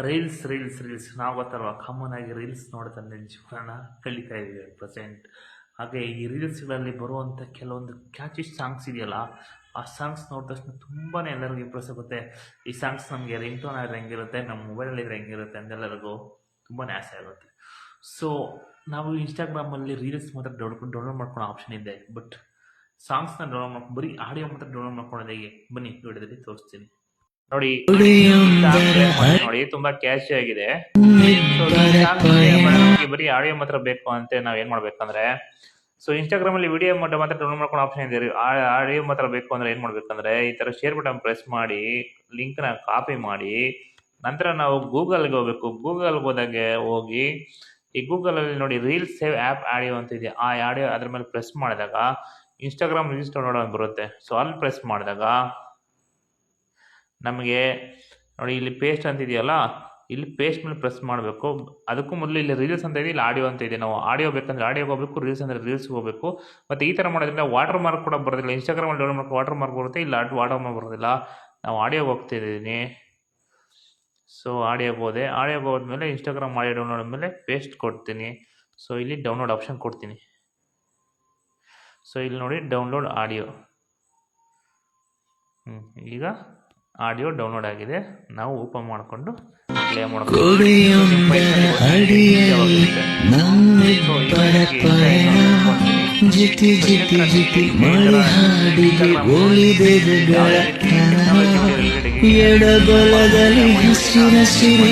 Reels ನಾವು ಗೊತ್ತಲ್ವ, common ಆಗಿ ರೀಲ್ಸ್ ನೋಡ್ತಾನೆ ಜೀವನ ಕಳೀತಾ ಇದ್ದೀವಿ ಪ್ರೆಸೆಂಟ್. ಹಾಗೆ ಈ ರೀಲ್ಸ್ಗಳಲ್ಲಿ ಬರುವಂಥ ಕೆಲವೊಂದು ಕ್ಯಾಚಿ ಸಾಂಗ್ಸ್ ಇದೆಯಲ್ಲ, ಆ ಸಾಂಗ್ಸ್ ನೋಡಿದ ತಕ್ಷಣ ತುಂಬಾ ಎಲ್ಲರಿಗೂ ಇಂಪ್ರೆಸ್ ಆಗುತ್ತೆ. ಈ ಸಾಂಗ್ಸ್ ನಮಗೆ ರಿಂಗ್ ಟೋನ್ ಆದರೆ ಹೆಂಗಿರುತ್ತೆ, ನಮ್ಮ ಮೊಬೈಲಲ್ಲಿ ಇದ್ರೆ ಹೆಂಗಿರುತ್ತೆ ಅಂದೆಲ್ಲರಿಗೂ ತುಂಬಾ ಆಸೆ ಆಗುತ್ತೆ. ಸೊ ನಾವು ಇನ್ಸ್ಟಾಗ್ರಾಮಲ್ಲಿ ರೀಲ್ಸ್ ಮಾತ್ರ ಡೌನ್ಲೋಡ್ ಮಾಡ್ಕೊಳ್ಳೋ ಆಪ್ಷನ್ ಇದೆ, ಬಟ್ ಸಾಂಗ್ಸ್ನ ಡೌನ್ಲೋಡ್ ಮಾಡ್ಕೊಂಡು ಬರೀ ಆಡಿಯೋ ಮಾತ್ರ ಡೌನ್ಲೋಡ್ ಮಾಡ್ಕೊಳ್ಳೋದು ಹೇಗೆ ಬನ್ನಿ ವಿಡಿಯೋದಲ್ಲಿ ತೋರಿಸ್ತೀನಿ. ನೋಡಿ ನೋಡಿ ತುಂಬಾ ಕ್ಯಾಚಿ ಆಗಿದೆ. ಬರೀ ಆಡಿಯೋ ಮಾತ್ರ ಬೇಕು ಅಂತ ನಾವ್ ಏನ್ ಮಾಡ್ಬೇಕಂದ್ರೆ, ಸೊ ಇನ್ಸ್ಟಾಗ್ರಾಮ್ ಅಲ್ಲಿ ವಿಡಿಯೋ ಮಾತ್ರ ಡೌನ್ಲೋಡ್ ಮಾಡ್ಕೊಂಡು ಆಪ್ಷನ್ ಇದೆ. ಆಡಿಯೋ ಮಾತ್ರ ಬೇಕು ಅಂದ್ರೆ ಏನ್ ಮಾಡ್ಬೇಕಂದ್ರೆ, ಈ ತರ ಶೇರ್ ಬಟನ್ ಪ್ರೆಸ್ ಮಾಡಿ ಲಿಂಕ್ ನ ಕಾಪಿ ಮಾಡಿ, ನಂತರ ನಾವು ಗೂಗಲ್ಗೆ ಹೋಗ್ಬೇಕು. ಗೂಗಲ್ಗೆ ಹೋದಾಗೆ ಹೋಗಿ ಈ ಗೂಗಲ್ ಅಲ್ಲಿ ನೋಡಿ ರೀಲ್ಸ್ ಸೇವ್ ಆಪ್ ಆಡಿಯೋ ಅಂತ ಇದೆ. ಆ ಆಡಿಯೋ ಅದ್ರ ಮೇಲೆ ಪ್ರೆಸ್ ಮಾಡಿದಾಗ ಇನ್ಸ್ಟಾಗ್ರಾಮ್ ರೀಲ್ಸ್ ಡೌನ್ಲೋಡ್ ಅಂತ ಬರುತ್ತೆ. ಸೊ ಅಲ್ಲಿ ಪ್ರೆಸ್ ಮಾಡಿದಾಗ ನಮಗೆ ನೋಡಿ ಇಲ್ಲಿ ಪೇಸ್ಟ್ ಅಂತ ಇದೆಯಲ್ಲ, ಇಲ್ಲಿ ಪೇಸ್ಟ್ ಮೇಲೆ ಪ್ರೆಸ್ ಮಾಡಬೇಕು. ಅದಕ್ಕೂ ಮೊದಲು ಇಲ್ಲಿ ರೀಲ್ಸ್ ಅಂತ ಇದೆ, ಇಲ್ಲಿ ಆಡಿಯೋ ಅಂತ ಇದೆ. ನಾವು ಆಡಿಯೋ ಬೇಕಂದ್ರೆ ಆಡಿಯೋಗೆ ಹೋಗಬೇಕು, ರೀಲ್ಸ್ ಅಂದ್ರೆ ರೀಲ್ಸ್ಗೆ ಹೋಗಬೇಕು. ಮತ್ತು ಈ ಥರ ಮಾಡೋದ್ರಿಂದ ವಾಟರ್ ಮಾರ್ಕ್ ಕೂಡ ಬರೋದಿಲ್ಲ. ಇನ್ಸ್ಟಾಗ್ರಾಮಲ್ಲಿ ಡೌನ್ಲೋಡ್ ಮಾಡ್ಕೊಂಡು ವಾಟರ್ ಮಾರ್ಕ್ ಬರುತ್ತೆ, ಇಲ್ಲ ವಾಟರ್ ಮಾರ್ಕ್ ಬರೋದಿಲ್ಲ. ನಾವು ಆಡಿಯೋಗೆ ಹೋಗ್ತಿದ್ದೀನಿ. ಸೊ ಆಡಿಯೋಗೆ ಹೋದೆ. ಆಡಿಯೋಗೆ ಹೋದ್ಮೇಲೆ ಇನ್ಸ್ಟಾಗ್ರಾಮ್ ಆಡಿಯೋ ಡೌನ್ಲೋಡ್ ಆದಮೇಲೆ ಪೇಸ್ಟ್ ಕೊಡ್ತೀನಿ. ಸೊ ಇಲ್ಲಿ ಡೌನ್ಲೋಡ್ ಆಪ್ಷನ್ ಕೊಡ್ತೀನಿ. ಸೊ ಇಲ್ಲಿ ನೋಡಿ ಡೌನ್ಲೋಡ್ ಆಡಿಯೋ. ಈಗ ಆಡಿಯೋ ಡೌನ್ಲೋಡ್ ಆಗಿದೆ. ನಾವು ಓಪನ್ ಮಾಡಿಕೊಂಡು ಪ್ಲೇ ಎಡಬಲದಲ್ಲಿ ಹಸಿರ ಸಿರಿ